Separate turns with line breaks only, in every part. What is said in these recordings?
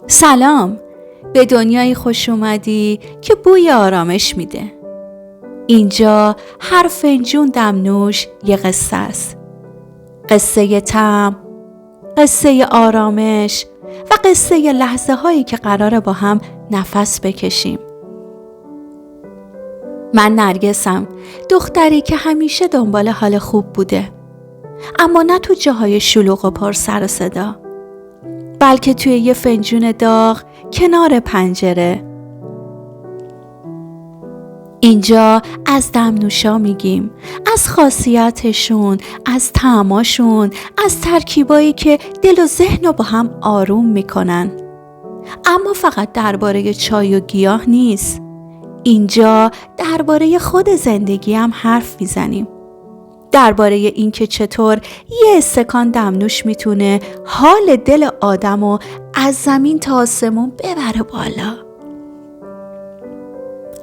سلام، به دنیای خوش اومدی که بوی آرامش میده. اینجا هر فنجون دمنوش یه قصه است. قصه طعم، قصه آرامش و قصه لحظه هایی که قراره با هم نفس بکشیم. من نرگسم، دختری که همیشه دنبال حال خوب بوده، اما نه تو جاهای شلوغ و پر سر و صدا، بلکه توی یه فنجون داغ کنار پنجره. اینجا از دمنوشا میگیم، از خاصیتشون، از طعماشون، از ترکیبایی که دل و ذهن رو با هم آروم میکنن. اما فقط درباره چای و گیاه نیست، اینجا درباره خود زندگی هم حرف میزنیم. درباره این که چطور یه استکان دمنوش میتونه حال دل آدمو از زمین تا آسمون ببره بالا.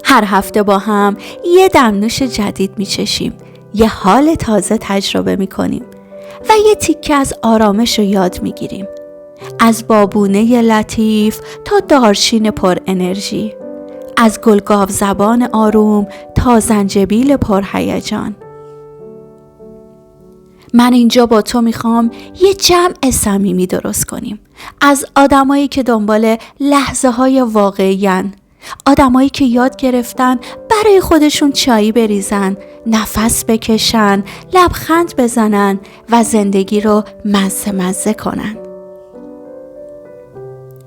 هر هفته با هم یه دمنوش جدید میچشیم، یه حال تازه تجربه میکنیم و یه تیکه از آرامش رو یاد میگیریم. از بابونه لطیف تا دارچین پر انرژی، از گلگاو زبان آروم تا زنجبیل پر هیجان. من اینجا با تو میخوام یه جمع صمیمی درست کنیم، از آدمایی که دنبال لحظه های واقعی‌ان، آدمایی که یاد گرفتن برای خودشون چایی بریزن، نفس بکشن، لبخند بزنن و زندگی رو مزه کنن.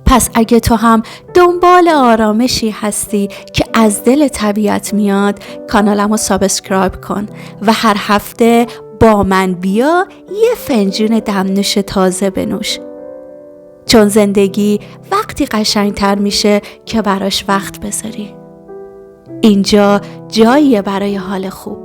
پس اگه تو هم دنبال آرامشی هستی که از دل طبیعت میاد، کانالمو سابسکرایب کن و هر هفته با من بیا یه فنجون دمنوش تازه بنوش، چون زندگی وقتی قشنگتر میشه که براش وقت بذاری. اینجا جاییه برای حال خوب.